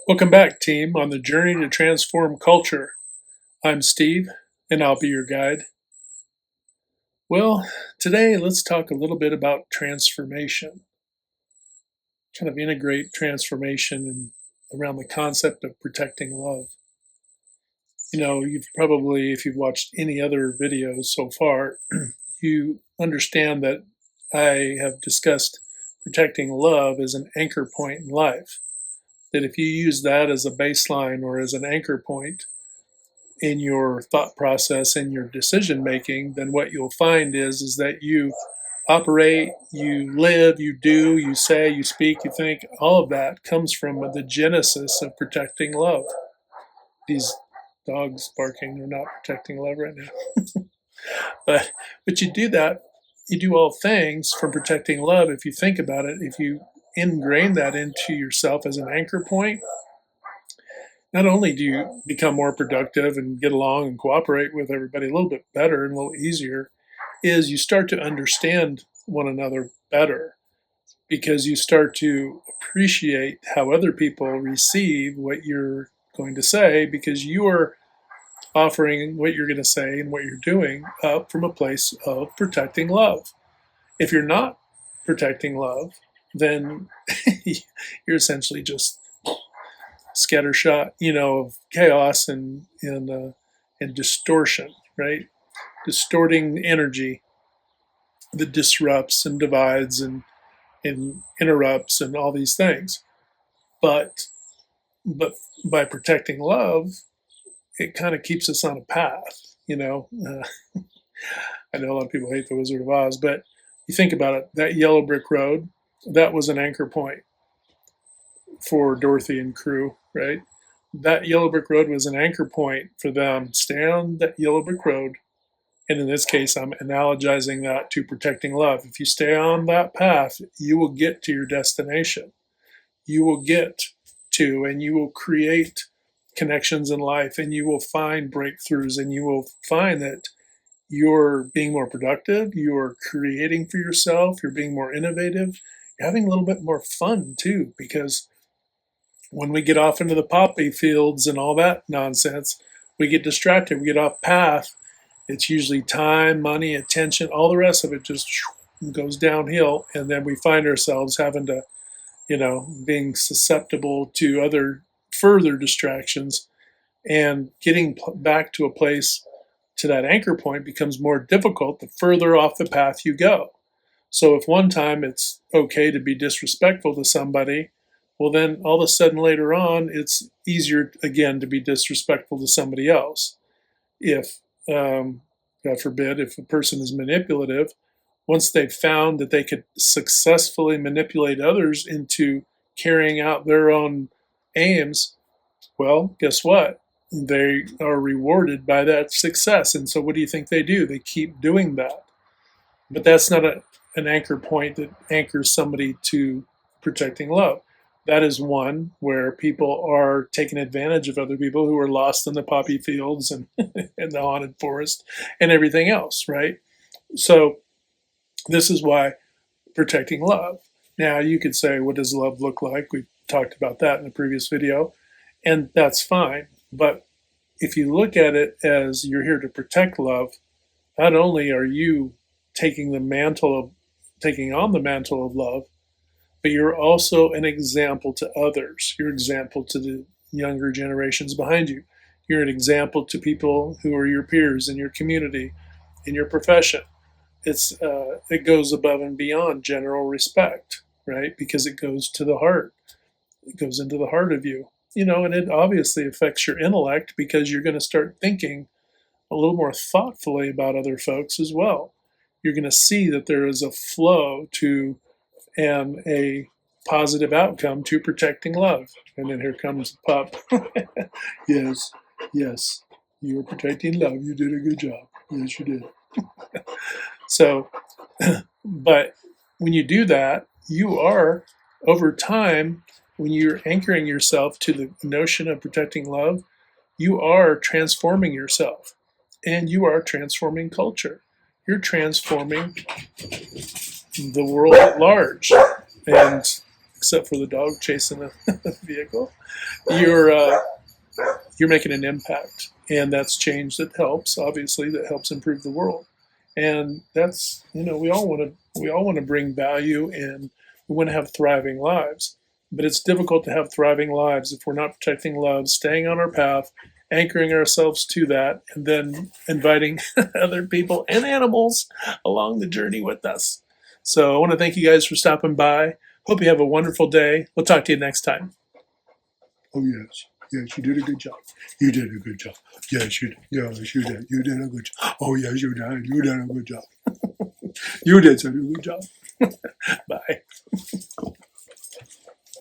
Welcome back, team, on the journey to transform culture. I'm Steve, and I'll be your guide. Well, today let's talk a little bit about transformation, kind of integrate transformation and around the concept of protecting love. You've probably, if you've watched any other videos so far, you understand that I have discussed protecting love as an anchor point in life. That if you use that as a baseline or as an anchor point, in your thought process and your decision making, then what you'll find is that you operate, you live, you do, you say, you speak, you think, all of that comes from the genesis of protecting love. These dogs barking, they're not protecting love right now. but you do that, you do all things from protecting love. If you think about it, if you ingrain that into yourself as an anchor point, not only do you become more productive and get along and cooperate with everybody a little bit better and a little easier, is you start to understand one another better because you start to appreciate how other people receive what you're going to say because you are offering what you're going to say and what you're doing up from a place of protecting love. If you're not protecting love, then you're essentially just scattershot, of chaos and distortion, right? Distorting energy that disrupts and divides and interrupts and all these things. But but by protecting love, it kind of keeps us on a path. I know a lot of people hate the Wizard of Oz, but you think about it. That yellow brick road, that was an anchor point for Dorothy and crew, right? That yellow brick road was an anchor point for them. Stay on that yellow brick road. And in this case, I'm analogizing that to protecting love. If you stay on that path, you will get to your destination. You will get to, and you will create connections in life, and you will find breakthroughs, and you will find that you're being more productive, you're creating for yourself, you're being more innovative, you're having a little bit more fun too, because when we get off into the poppy fields and all that nonsense, we get distracted, we get off path. It's usually time, money, attention, all the rest of it just goes downhill. And then we find ourselves having to, being susceptible to other further distractions, and getting back to a place, to that anchor point, becomes more difficult the further off the path you go. So if one time it's okay to be disrespectful to somebody, well, then all of a sudden later on, it's easier again to be disrespectful to somebody else. If, God forbid, if a person is manipulative, once they've found that they could successfully manipulate others into carrying out their own aims, well, guess what? They are rewarded by that success. And so what do you think they do? They keep doing that. But that's not an anchor point that anchors somebody to protecting love. That is one where people are taking advantage of other people who are lost in the poppy fields and in the haunted forest and everything else, right? So this is why protecting love. Now you could say, what does love look like? We talked about that in the previous video, and that's fine. But if you look at it as you're here to protect love, not only are you taking on the mantle of love, but you're also an example to others. You're an example to the younger generations behind you. You're an example to people who are your peers in your community, in your profession. It goes above and beyond general respect, right? Because it goes to the heart. It goes into the heart of you, and it obviously affects your intellect because you're going to start thinking a little more thoughtfully about other folks as well. You're going to see that there is a flow to and a positive outcome to protecting love. And then here comes the pup. Yes, yes, you were protecting love. You did a good job. Yes, you did. So, but when you do that, you are, over time, when you're anchoring yourself to the notion of protecting love, you are transforming yourself and you are transforming culture. You're transforming the world at large. And except for the dog chasing the vehicle, you're you're making an impact, and that's change that helps. Obviously, that helps improve the world, and that's we all want to bring value, and we want to have thriving lives. But it's difficult to have thriving lives if we're not protecting love, staying on our path, anchoring ourselves to that, and then inviting other people and animals along the journey with us. So I want to thank you guys for stopping by. Hope you have a wonderful day. We'll talk to you next time. Oh, yes. Yes, you did a good job. You did a good job. Yes, you did. Yes, you did. You did a good job. Oh, yes, you did. You did a good job. You did such a good job. Bye.